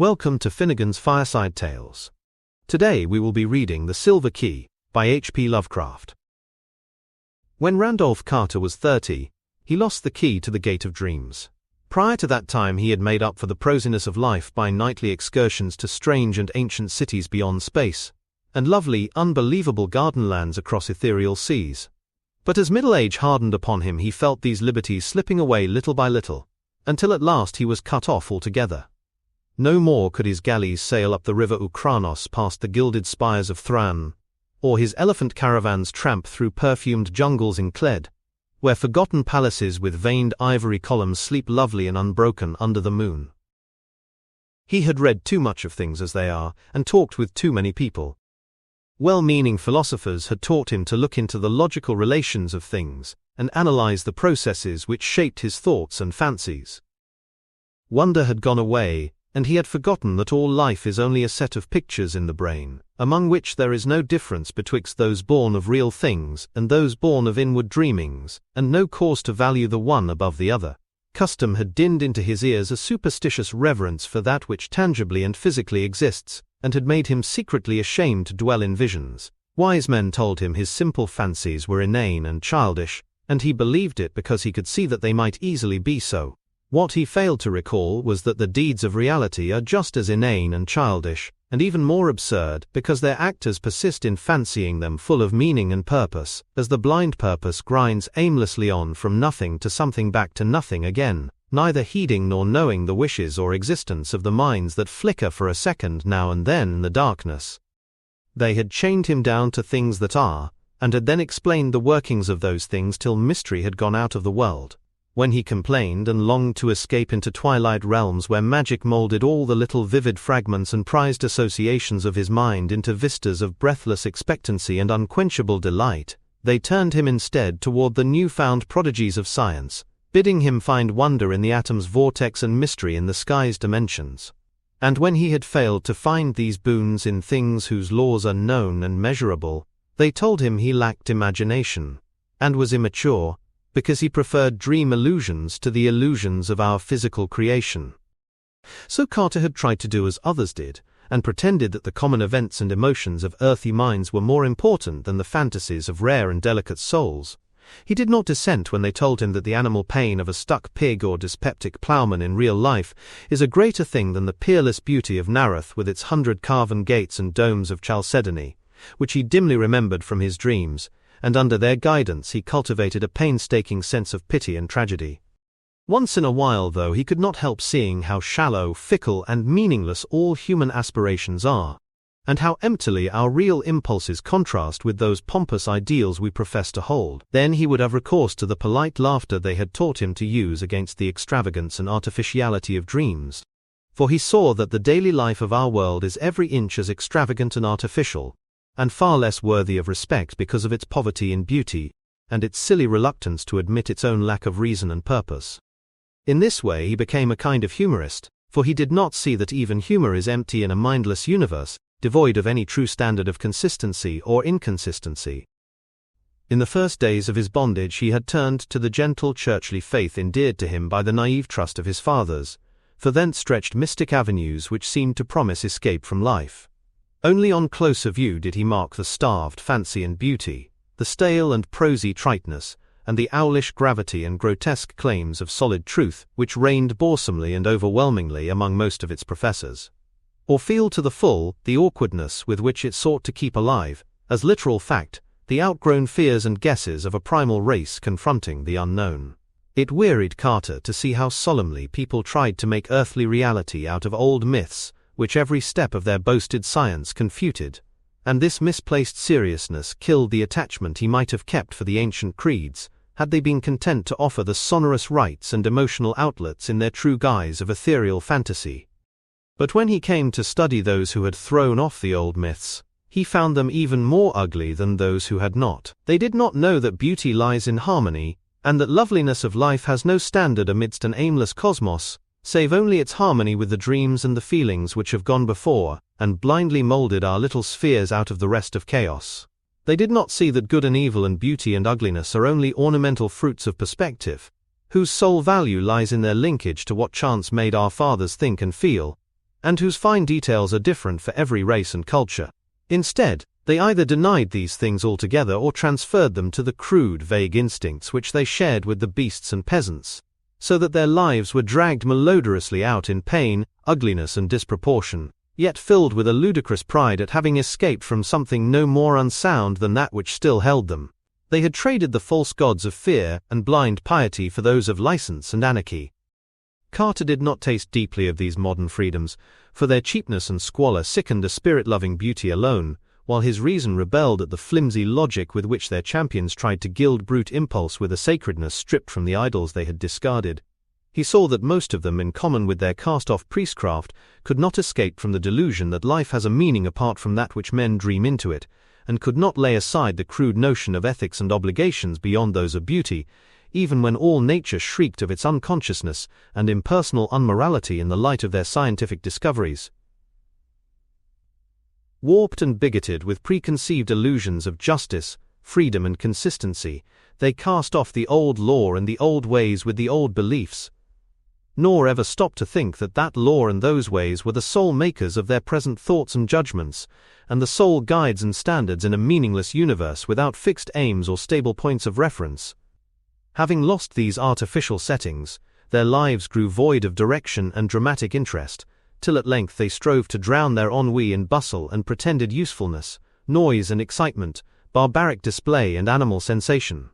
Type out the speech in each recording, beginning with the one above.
Welcome to Finnegan's Fireside Tales. Today we will be reading The Silver Key by H.P. Lovecraft. When Randolph Carter was 30, he lost the key to the Gate of Dreams. Prior to that time he had made up for the prosiness of life by nightly excursions to strange and ancient cities beyond space, and lovely, unbelievable garden lands across ethereal seas. But as middle age hardened upon him he felt these liberties slipping away little by little, until at last he was cut off altogether. No more could his galleys sail up the river Ukranos past the gilded spires of Thran, or his elephant caravans tramp through perfumed jungles in Cled, where forgotten palaces with veined ivory columns sleep lovely and unbroken under the moon. He had read too much of things as they are, and talked with too many people. Well-meaning philosophers had taught him to look into the logical relations of things, and analyze the processes which shaped his thoughts and fancies. Wonder had gone away, and he had forgotten that all life is only a set of pictures in the brain, among which there is no difference betwixt those born of real things and those born of inward dreamings, and no cause to value the one above the other. Custom had dinned into his ears a superstitious reverence for that which tangibly and physically exists, and had made him secretly ashamed to dwell in visions. Wise men told him his simple fancies were inane and childish, and he believed it because he could see that they might easily be so. What he failed to recall was that the deeds of reality are just as inane and childish, and even more absurd, because their actors persist in fancying them full of meaning and purpose, as the blind purpose grinds aimlessly on from nothing to something back to nothing again, neither heeding nor knowing the wishes or existence of the minds that flicker for a second now and then in the darkness. They had chained him down to things that are, and had then explained the workings of those things till mystery had gone out of the world. When he complained and longed to escape into twilight realms where magic molded all the little vivid fragments and prized associations of his mind into vistas of breathless expectancy and unquenchable delight, they turned him instead toward the newfound prodigies of science, bidding him find wonder in the atom's vortex and mystery in the sky's dimensions. And when he had failed to find these boons in things whose laws are known and measurable, they told him he lacked imagination, and was immature, because he preferred dream illusions to the illusions of our physical creation. So Carter had tried to do as others did, and pretended that the common events and emotions of earthy minds were more important than the fantasies of rare and delicate souls. He did not dissent when they told him that the animal pain of a stuck pig or dyspeptic ploughman in real life is a greater thing than the peerless beauty of Nareth with its 100 carven gates and domes of Chalcedony, which he dimly remembered from his dreams, and under their guidance he cultivated a painstaking sense of pity and tragedy. Once in a while, though, he could not help seeing how shallow, fickle, and meaningless all human aspirations are, and how emptily our real impulses contrast with those pompous ideals we profess to hold. Then he would have recourse to the polite laughter they had taught him to use against the extravagance and artificiality of dreams, for he saw that the daily life of our world is every inch as extravagant and artificial, and far less worthy of respect because of its poverty in beauty, and its silly reluctance to admit its own lack of reason and purpose. In this way he became a kind of humorist, for he did not see that even humor is empty in a mindless universe, devoid of any true standard of consistency or inconsistency. In the first days of his bondage he had turned to the gentle churchly faith endeared to him by the naive trust of his fathers, for thence stretched mystic avenues which seemed to promise escape from life. Only on closer view did he mark the starved fancy and beauty, the stale and prosy triteness, and the owlish gravity and grotesque claims of solid truth which reigned boresomely and overwhelmingly among most of its professors. Or feel to the full the awkwardness with which it sought to keep alive, as literal fact, the outgrown fears and guesses of a primal race confronting the unknown. It wearied Carter to see how solemnly people tried to make earthly reality out of old myths, which every step of their boasted science confuted, and this misplaced seriousness killed the attachment he might have kept for the ancient creeds, had they been content to offer the sonorous rites and emotional outlets in their true guise of ethereal fantasy. But when he came to study those who had thrown off the old myths, he found them even more ugly than those who had not. They did not know that beauty lies in harmony, and that loveliness of life has no standard amidst an aimless cosmos, save only its harmony with the dreams and the feelings which have gone before, and blindly molded our little spheres out of the rest of chaos. They did not see that good and evil and beauty and ugliness are only ornamental fruits of perspective, whose sole value lies in their linkage to what chance made our fathers think and feel, and whose fine details are different for every race and culture. Instead, they either denied these things altogether or transferred them to the crude, vague instincts which they shared with the beasts and peasants, so that their lives were dragged malodorously out in pain, ugliness and disproportion, yet filled with a ludicrous pride at having escaped from something no more unsound than that which still held them. They had traded the false gods of fear and blind piety for those of license and anarchy. Carter did not taste deeply of these modern freedoms, for their cheapness and squalor sickened a spirit-loving beauty alone, while his reason rebelled at the flimsy logic with which their champions tried to gild brute impulse with a sacredness stripped from the idols they had discarded. He saw that most of them, in common with their cast-off priestcraft, could not escape from the delusion that life has a meaning apart from that which men dream into it, and could not lay aside the crude notion of ethics and obligations beyond those of beauty, even when all nature shrieked of its unconsciousness and impersonal unmorality in the light of their scientific discoveries. Warped and bigoted with preconceived illusions of justice, freedom and consistency, they cast off the old law and the old ways with the old beliefs, nor ever stopped to think that that law and those ways were the sole makers of their present thoughts and judgments, and the sole guides and standards in a meaningless universe without fixed aims or stable points of reference. Having lost these artificial settings, their lives grew void of direction and dramatic interest, till at length they strove to drown their ennui in bustle and pretended usefulness, noise and excitement, barbaric display and animal sensation.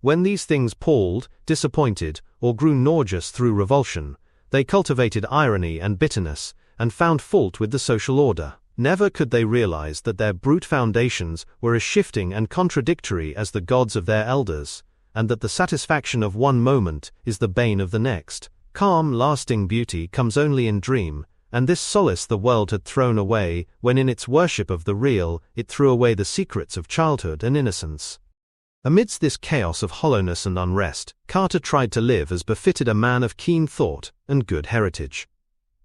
When these things palled, disappointed, or grew nauseous through revulsion, they cultivated irony and bitterness, and found fault with the social order. Never could they realize that their brute foundations were as shifting and contradictory as the gods of their elders, and that the satisfaction of one moment is the bane of the next. Calm, lasting beauty comes only in dream, and this solace the world had thrown away, when in its worship of the real, it threw away the secrets of childhood and innocence. Amidst this chaos of hollowness and unrest, Carter tried to live as befitted a man of keen thought and good heritage.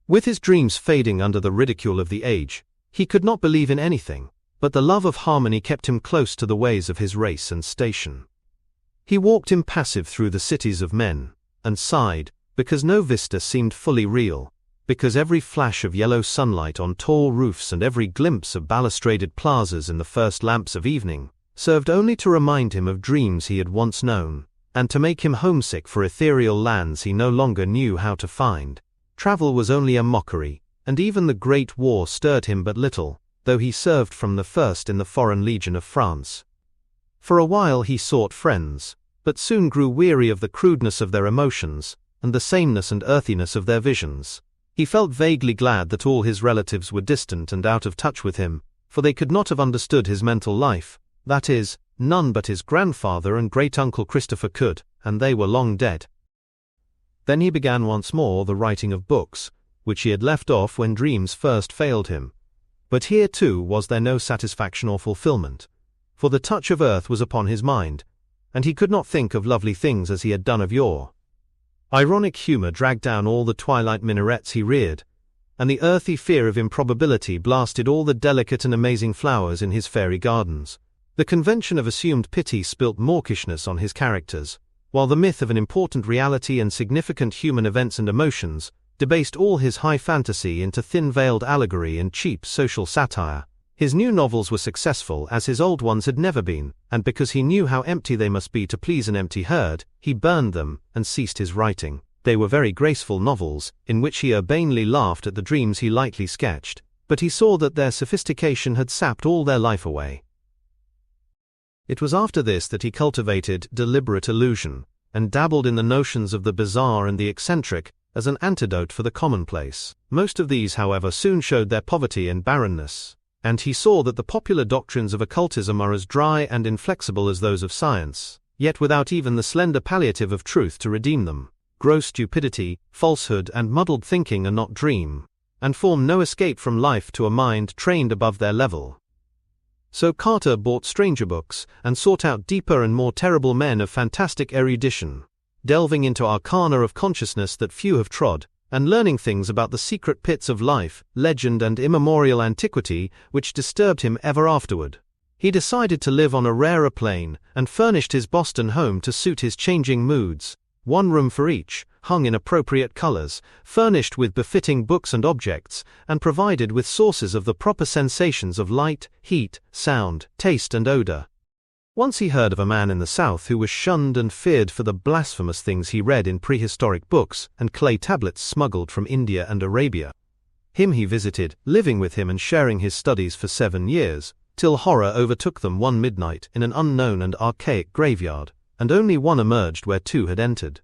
With his dreams fading under the ridicule of the age, he could not believe in anything, but the love of harmony kept him close to the ways of his race and station. He walked impassive through the cities of men, and sighed, because no vista seemed fully real, because every flash of yellow sunlight on tall roofs and every glimpse of balustraded plazas in the first lamps of evening served only to remind him of dreams he had once known, and to make him homesick for ethereal lands he no longer knew how to find. Travel was only a mockery, and even the Great War stirred him but little, though he served from the first in the Foreign Legion of France. For a while he sought friends, but soon grew weary of the crudeness of their emotions, and the sameness and earthiness of their visions. He felt vaguely glad that all his relatives were distant and out of touch with him, for they could not have understood his mental life. That is, none but his grandfather and great-uncle Christopher could, and they were long dead. Then he began once more the writing of books, which he had left off when dreams first failed him. But here too was there no satisfaction or fulfillment, for the touch of earth was upon his mind, and he could not think of lovely things as he had done of yore. Ironic humor dragged down all the twilight minarets he reared, and the earthy fear of improbability blasted all the delicate and amazing flowers in his fairy gardens. The convention of assumed pity spilt mawkishness on his characters, while the myth of an important reality and significant human events and emotions debased all his high fantasy into thin-veiled allegory and cheap social satire. His new novels were successful as his old ones had never been, and because he knew how empty they must be to please an empty herd, he burned them and ceased his writing. They were very graceful novels, in which he urbanely laughed at the dreams he lightly sketched, but he saw that their sophistication had sapped all their life away. It was after this that he cultivated deliberate illusion, and dabbled in the notions of the bizarre and the eccentric as an antidote for the commonplace. Most of these, however, soon showed their poverty and barrenness, and he saw that the popular doctrines of occultism are as dry and inflexible as those of science, yet without even the slender palliative of truth to redeem them. Gross stupidity, falsehood and muddled thinking are not dream, and form no escape from life to a mind trained above their level. So Carter bought stranger books, and sought out deeper and more terrible men of fantastic erudition, delving into arcana of consciousness that few have trod, and learning things about the secret pits of life, legend and immemorial antiquity which disturbed him ever afterward. He decided to live on a rarer plane, and furnished his Boston home to suit his changing moods, one room for each, hung in appropriate colors, furnished with befitting books and objects, and provided with sources of the proper sensations of light, heat, sound, taste and odor. Once he heard of a man in the South who was shunned and feared for the blasphemous things he read in prehistoric books and clay tablets smuggled from India and Arabia. Him he visited, living with him and sharing his studies for 7 years, till horror overtook them one midnight in an unknown and archaic graveyard, and only one emerged where 2 had entered.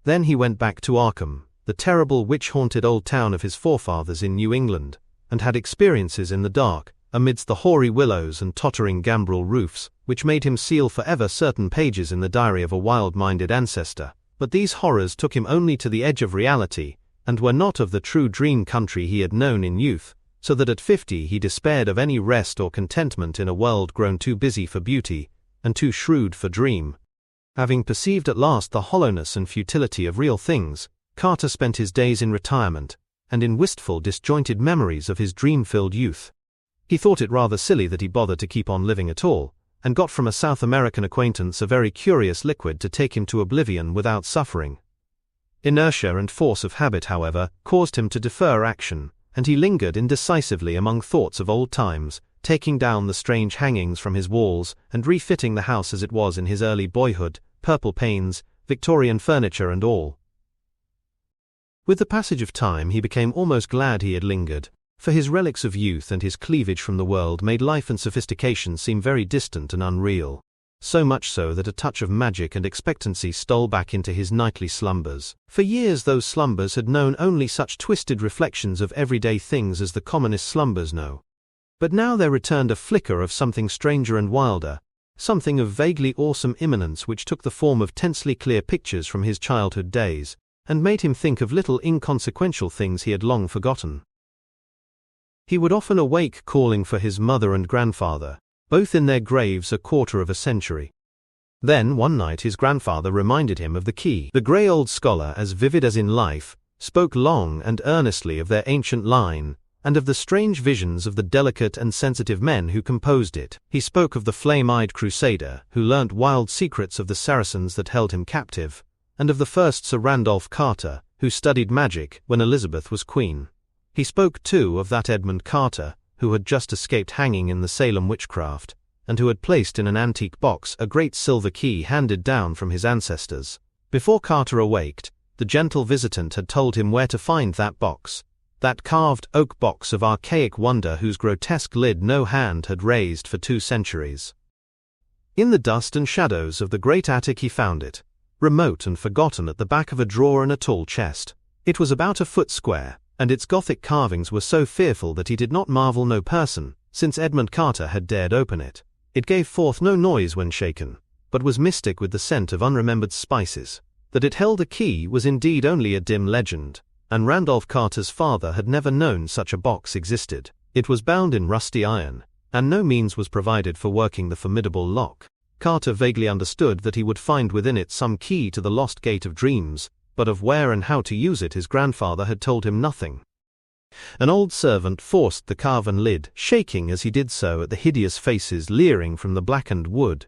Then he went back to Arkham, the terrible witch-haunted old town of his forefathers in New England, and had experiences in the dark, amidst the hoary willows and tottering gambrel roofs, which made him seal forever certain pages in the diary of a wild-minded ancestor. But these horrors took him only to the edge of reality, and were not of the true dream country he had known in youth, so that at 50 he despaired of any rest or contentment in a world grown too busy for beauty, and too shrewd for dream. Having perceived at last the hollowness and futility of real things, Carter spent his days in retirement, and in wistful, disjointed memories of his dream-filled youth. He thought it rather silly that he bothered to keep on living at all, and got from a South American acquaintance a very curious liquid to take him to oblivion without suffering. Inertia and force of habit, however, caused him to defer action, and he lingered indecisively among thoughts of old times, taking down the strange hangings from his walls and refitting the house as it was in his early boyhood, purple panes, Victorian furniture and all. With the passage of time he became almost glad he had lingered, for his relics of youth and his cleavage from the world made life and sophistication seem very distant and unreal, so much so that a touch of magic and expectancy stole back into his nightly slumbers. For years those slumbers had known only such twisted reflections of everyday things as the commonest slumbers know. But now there returned a flicker of something stranger and wilder, something of vaguely awesome imminence which took the form of tensely clear pictures from his childhood days, and made him think of little inconsequential things he had long forgotten. He would often awake calling for his mother and grandfather, both in their graves a quarter of a century. Then one night his grandfather reminded him of the key. The grey old scholar, as vivid as in life, spoke long and earnestly of their ancient line, and of the strange visions of the delicate and sensitive men who composed it. He spoke of the flame-eyed crusader, who learnt wild secrets of the Saracens that held him captive, and of the first Sir Randolph Carter, who studied magic when Elizabeth was queen. He spoke, too, of that Edmund Carter, who had just escaped hanging in the Salem witchcraft, and who had placed in an antique box a great silver key handed down from his ancestors. Before Carter awaked, the gentle visitant had told him where to find that box, that carved oak box of archaic wonder whose grotesque lid no hand had raised for 2 centuries. In the dust and shadows of the great attic he found it, remote and forgotten at the back of a drawer in a tall chest. It was about a foot square, and its Gothic carvings were so fearful that he did not marvel no person, since Edmund Carter had dared open it. It gave forth no noise when shaken, but was mystic with the scent of unremembered spices. That it held a key was indeed only a dim legend, and Randolph Carter's father had never known such a box existed. It was bound in rusty iron, and no means was provided for working the formidable lock. Carter vaguely understood that he would find within it some key to the lost gate of dreams, but of where and how to use it his grandfather had told him nothing. An old servant forced the carven lid, shaking as he did so at the hideous faces leering from the blackened wood,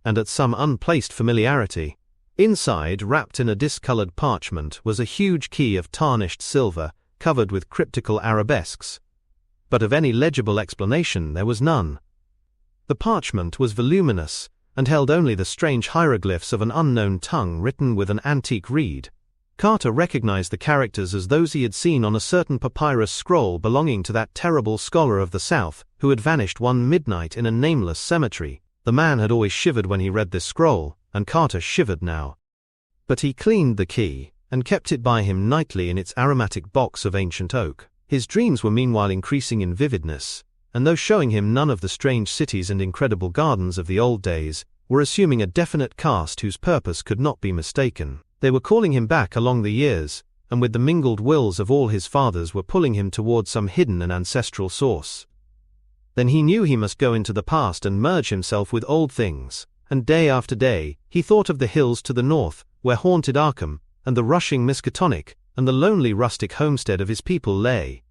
and at some unplaced familiarity. Inside, wrapped in a discolored parchment, was a huge key of tarnished silver, covered with cryptical arabesques. But of any legible explanation there was none. The parchment was voluminous, and held only the strange hieroglyphs of an unknown tongue written with an antique reed. Carter recognized the characters as those he had seen on a certain papyrus scroll belonging to that terrible scholar of the South, who had vanished one midnight in a nameless cemetery. The man had always shivered when he read this scroll, and Carter shivered now. But he cleaned the key, and kept it by him nightly in its aromatic box of ancient oak. His dreams were meanwhile increasing in vividness, and though showing him none of the strange cities and incredible gardens of the old days, were assuming a definite cast whose purpose could not be mistaken. They were calling him back along the years, and with the mingled wills of all his fathers were pulling him towards some hidden and ancestral source. Then he knew he must go into the past and merge himself with old things, and day after day, he thought of the hills to the north, where haunted Arkham, and the rushing Miskatonic, and the lonely rustic homestead of his people lay.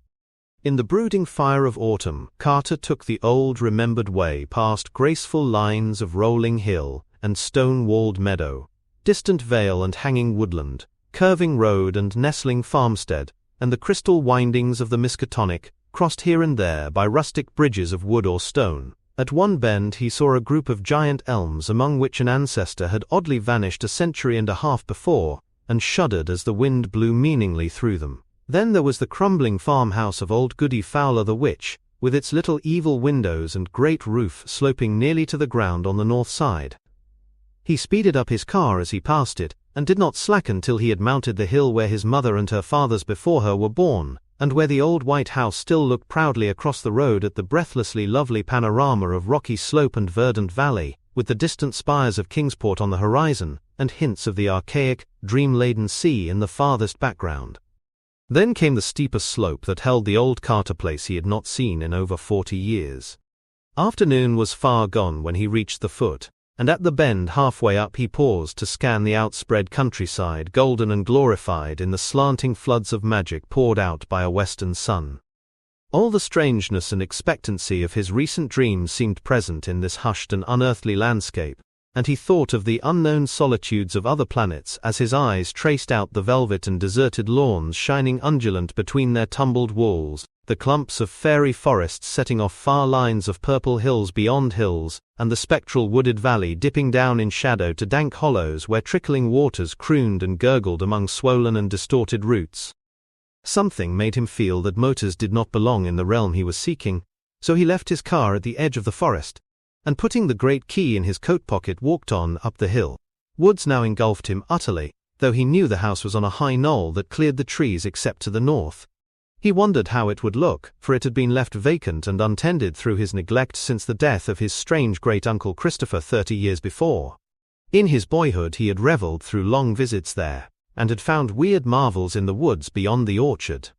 In the brooding fire of autumn, Carter took the old remembered way past graceful lines of rolling hill and stone-walled meadow, distant vale and hanging woodland, curving road and nestling farmstead, and the crystal windings of the Miskatonic, crossed here and there by rustic bridges of wood or stone. At one bend he saw a group of giant elms among which an ancestor had oddly vanished a century and a half before, and shuddered as the wind blew meaningly through them. Then there was the crumbling farmhouse of old Goody Fowler the witch, with its little evil windows and great roof sloping nearly to the ground on the north side. He speeded up his car as he passed it, and did not slacken till he had mounted the hill where his mother and her fathers before her were born, and where the old white house still looked proudly across the road at the breathlessly lovely panorama of rocky slope and verdant valley, with the distant spires of Kingsport on the horizon, and hints of the archaic, dream-laden sea in the farthest background. Then came the steeper slope that held the old Carter place he had not seen in over 40 years. Afternoon was far gone when he reached the foot, and at the bend halfway up he paused to scan the outspread countryside, golden and glorified in the slanting floods of magic poured out by a western sun. All the strangeness and expectancy of his recent dreams seemed present in this hushed and unearthly landscape, and he thought of the unknown solitudes of other planets as his eyes traced out the velvet and deserted lawns shining undulant between their tumbled walls, the clumps of fairy forests setting off far lines of purple hills beyond hills, and the spectral wooded valley dipping down in shadow to dank hollows where trickling waters crooned and gurgled among swollen and distorted roots. Something made him feel that motors did not belong in the realm he was seeking, so he left his car at the edge of the forest, and putting the great key in his coat pocket walked on up the hill. Woods now engulfed him utterly, though he knew the house was on a high knoll that cleared the trees except to the north. He wondered how it would look, for it had been left vacant and untended through his neglect since the death of his strange great-uncle Christopher 30 years before. In his boyhood he had reveled through long visits there, and had found weird marvels in the woods beyond the orchard.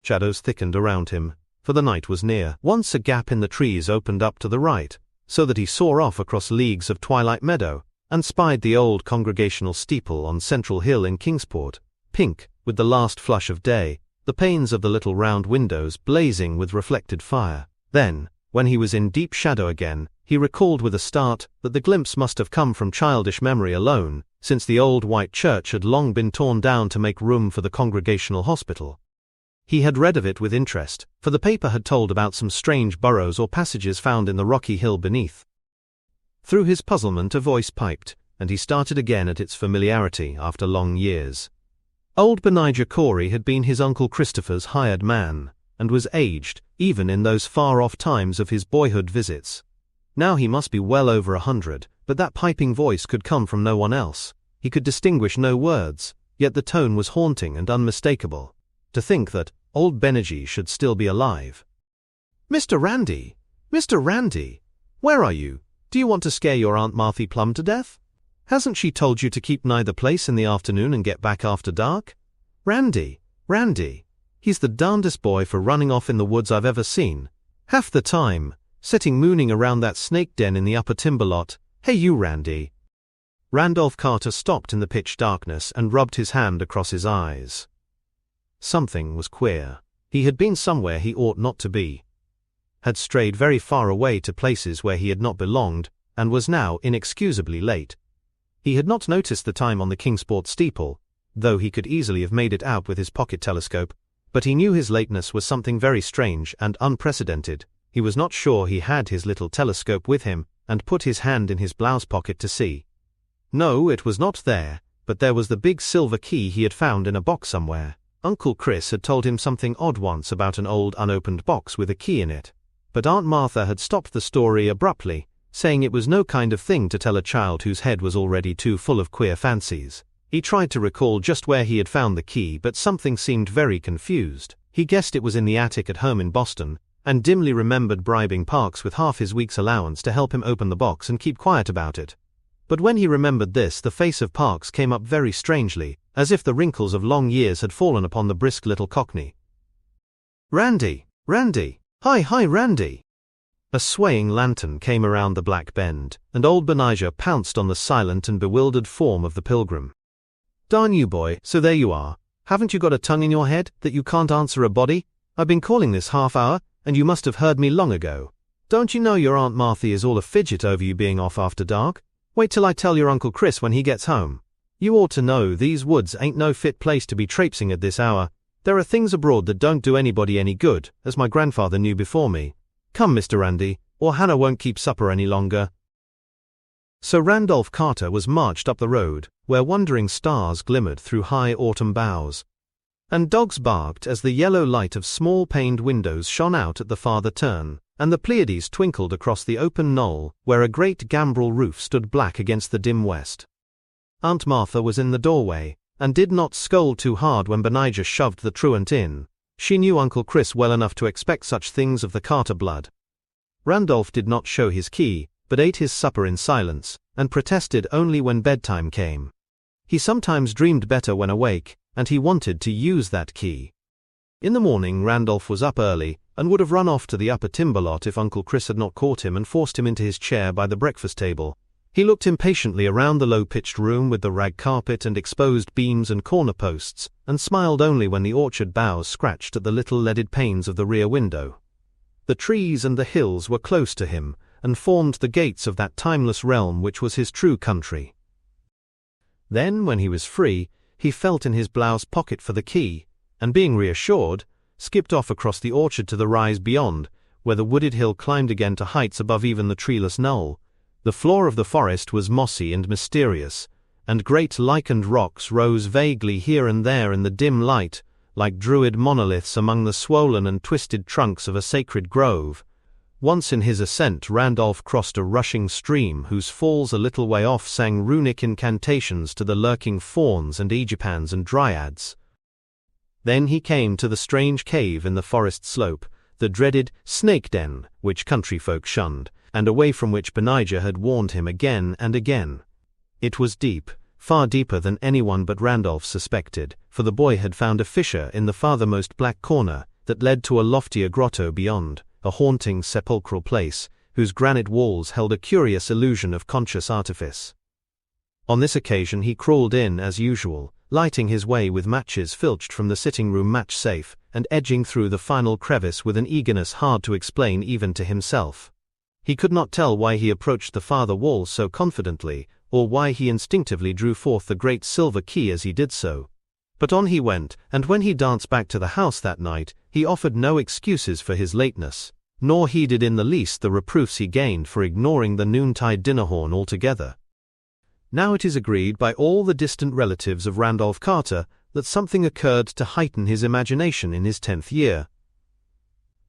Shadows thickened around him, for the night was near. Once a gap in the trees opened up to the right, so that he saw off across leagues of twilight meadow, and spied the old Congregational steeple on Central Hill in Kingsport, pink with the last flush of day, the panes of the little round windows blazing with reflected fire. Then, when he was in deep shadow again, he recalled with a start that the glimpse must have come from childish memory alone, since the old white church had long been torn down to make room for the Congregational hospital. He had read of it with interest, for the paper had told about some strange burrows or passages found in the rocky hill beneath. Through his puzzlement a voice piped, and he started again at its familiarity after long years. Old Benijah Corey had been his Uncle Christopher's hired man, and was aged, even in those far-off times of his boyhood visits. Now he must be well over 100, but that piping voice could come from no one else. He could distinguish no words, yet the tone was haunting and unmistakable. To think that old Benijah should still be alive. "Mr. Randy! Mr. Randy! Where are you? Do you want to scare your Aunt Marthy plumb to death? Hasn't she told you to keep nigh the place in the afternoon and get back after dark? Randy! Randy! He's the darndest boy for running off in the woods I've ever seen. Half the time, sitting mooning around that snake den in the upper timber lot. Hey you, Randy!" Randolph Carter stopped in the pitch darkness and rubbed his hand across his eyes. Something was queer. He had been somewhere he ought not to be, had strayed very far away to places where he had not belonged, and was now inexcusably late. He had not noticed the time on the Kingsport steeple, though he could easily have made it out with his pocket telescope, but he knew his lateness was something very strange and unprecedented. He was not sure he had his little telescope with him, and put his hand in his blouse pocket to see. No, it was not there, but there was the big silver key he had found in a box somewhere. Uncle Chris had told him something odd once about an old unopened box with a key in it, but Aunt Martha had stopped the story abruptly, saying it was no kind of thing to tell a child whose head was already too full of queer fancies. He tried to recall just where he had found the key, but something seemed very confused. He guessed it was in the attic at home in Boston, and dimly remembered bribing Parks with half his week's allowance to help him open the box and keep quiet about it. But when he remembered this, the face of Parks came up very strangely, as if the wrinkles of long years had fallen upon the brisk little cockney. "Randy! Randy! Hi, Randy!" A swaying lantern came around the black bend, and old Benijah pounced on the silent and bewildered form of the pilgrim. "Darn you, boy, so there you are. Haven't you got a tongue in your head, that you can't answer a body? I've been calling this half hour, and you must have heard me long ago. Don't you know your Aunt Marthy is all a fidget over you being off after dark? Wait till I tell your Uncle Chris when he gets home. "You ought to know these woods ain't no fit place to be traipsing at this hour. There are things abroad that don't do anybody any good, as my grandfather knew before me. Come, Mr. Randy, or Hannah won't keep supper any longer." So Randolph Carter was marched up the road, where wandering stars glimmered through high autumn boughs, and dogs barked as the yellow light of small-paned windows shone out at the farther turn, and the Pleiades twinkled across the open knoll where a great gambrel roof stood black against the dim west. Aunt Martha was in the doorway, and did not scold too hard when Benijah shoved the truant in. She knew Uncle Chris well enough to expect such things of the Carter blood. Randolph did not show his key, but ate his supper in silence, and protested only when bedtime came. He sometimes dreamed better when awake, and he wanted to use that key. In the morning Randolph was up early, and would have run off to the upper timber lot if Uncle Chris had not caught him and forced him into his chair by the breakfast table. He looked impatiently around the low-pitched room with the rag carpet and exposed beams and corner posts, and smiled only when the orchard boughs scratched at the little leaded panes of the rear window. The trees and the hills were close to him, and formed the gates of that timeless realm which was his true country. Then, when he was free, he felt in his blouse pocket for the key, and being reassured, skipped off across the orchard to the rise beyond, where the wooded hill climbed again to heights above even the treeless knoll. The floor of the forest was mossy and mysterious, and great lichened rocks rose vaguely here and there in the dim light, like druid monoliths among the swollen and twisted trunks of a sacred grove. Once in his ascent Randolph crossed a rushing stream whose falls a little way off sang runic incantations to the lurking fauns and Aegipans and dryads. Then he came to the strange cave in the forest slope, the dreaded snake den which country folk shunned, and away from which Benijah had warned him again and again. It was deep, far deeper than anyone but Randolph suspected, for the boy had found a fissure in the farthermost black corner that led to a loftier grotto beyond, a haunting sepulchral place, whose granite walls held a curious illusion of conscious artifice. On this occasion he crawled in as usual, lighting his way with matches filched from the sitting-room match safe, and edging through the final crevice with an eagerness hard to explain even to himself. He could not tell why he approached the farther wall so confidently, or why he instinctively drew forth the great silver key as he did so. But on he went, and when he danced back to the house that night, he offered no excuses for his lateness, nor heeded in the least the reproofs he gained for ignoring the noontide dinner horn altogether. Now it is agreed by all the distant relatives of Randolph Carter that something occurred to heighten his imagination in his 10th year.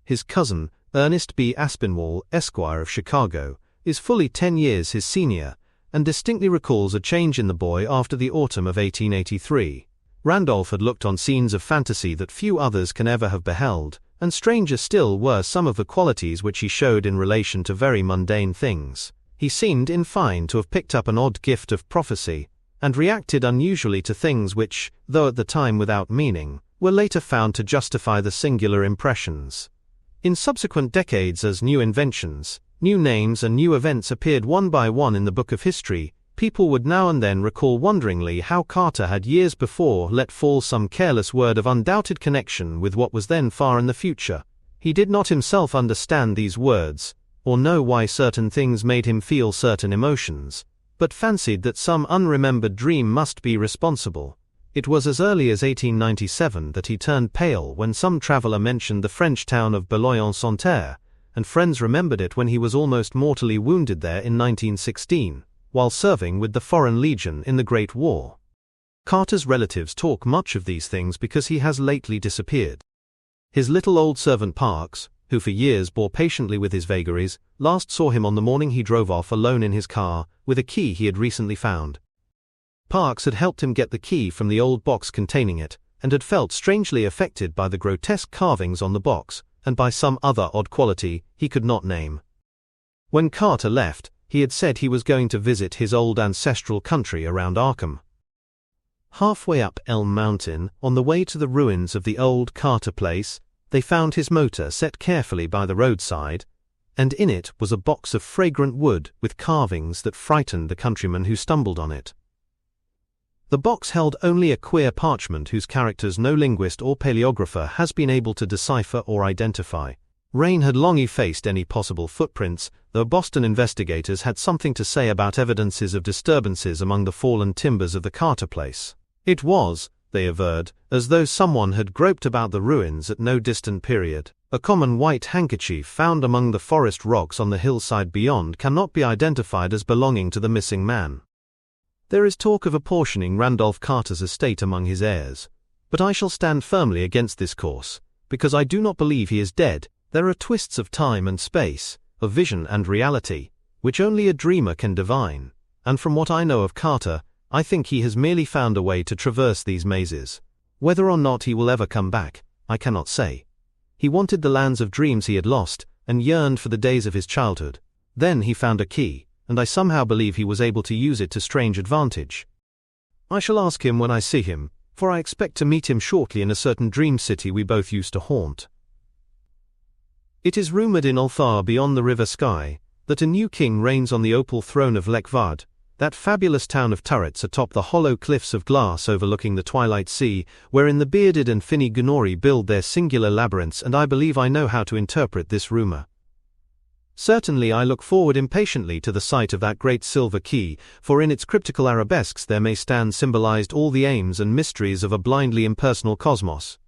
His cousin, Ernest B. Aspinwall, Esquire of Chicago, is fully 10 years his senior, and distinctly recalls a change in the boy after the autumn of 1883. Randolph had looked on scenes of fantasy that few others can ever have beheld, and stranger still were some of the qualities which he showed in relation to very mundane things. He seemed, in fine, to have picked up an odd gift of prophecy, and reacted unusually to things which, though at the time without meaning, were later found to justify the singular impressions. In subsequent decades, as new inventions, new names and new events appeared one by one in the book of history, people would now and then recall wonderingly how Carter had years before let fall some careless word of undoubted connection with what was then far in the future. He did not himself understand these words, or know why certain things made him feel certain emotions, but fancied that some unremembered dream must be responsible. It was as early as 1897 that he turned pale when some traveller mentioned the French town of Beloeil-en-Santerre, and friends remembered it when he was almost mortally wounded there in 1916, while serving with the Foreign Legion in the Great War. Carter's relatives talk much of these things because he has lately disappeared. His little old servant Parks, who for years bore patiently with his vagaries, last saw him on the morning he drove off alone in his car, with a key he had recently found. Parks had helped him get the key from the old box containing it, and had felt strangely affected by the grotesque carvings on the box, and by some other odd quality he could not name. When Carter left, he had said he was going to visit his old ancestral country around Arkham. Halfway up Elm Mountain, on the way to the ruins of the old Carter place, they found his motor set carefully by the roadside, and in it was a box of fragrant wood with carvings that frightened the countryman who stumbled on it. The box held only a queer parchment whose characters no linguist or paleographer has been able to decipher or identify. Rain had long effaced any possible footprints, though Boston investigators had something to say about evidences of disturbances among the fallen timbers of the Carter place. It was, they averred, as though someone had groped about the ruins at no distant period. A common white handkerchief found among the forest rocks on the hillside beyond cannot be identified as belonging to the missing man. There is talk of apportioning Randolph Carter's estate among his heirs, but I shall stand firmly against this course, because I do not believe he is dead. There are twists of time and space, of vision and reality, which only a dreamer can divine, and from what I know of Carter, I think he has merely found a way to traverse these mazes. Whether or not he will ever come back, I cannot say. He wanted the lands of dreams he had lost, and yearned for the days of his childhood. Then he found a key, and I somehow believe he was able to use it to strange advantage. I shall ask him when I see him, for I expect to meet him shortly in a certain dream city we both used to haunt. It is rumored in Ulthar beyond the river Skye, that a new king reigns on the opal throne of Lekvad, that fabulous town of turrets atop the hollow cliffs of glass overlooking the twilight sea, wherein the bearded and finny Gunori build their singular labyrinths, and I believe I know how to interpret this rumor. Certainly I look forward impatiently to the sight of that great silver key, for in its cryptical arabesques there may stand symbolized all the aims and mysteries of a blindly impersonal cosmos.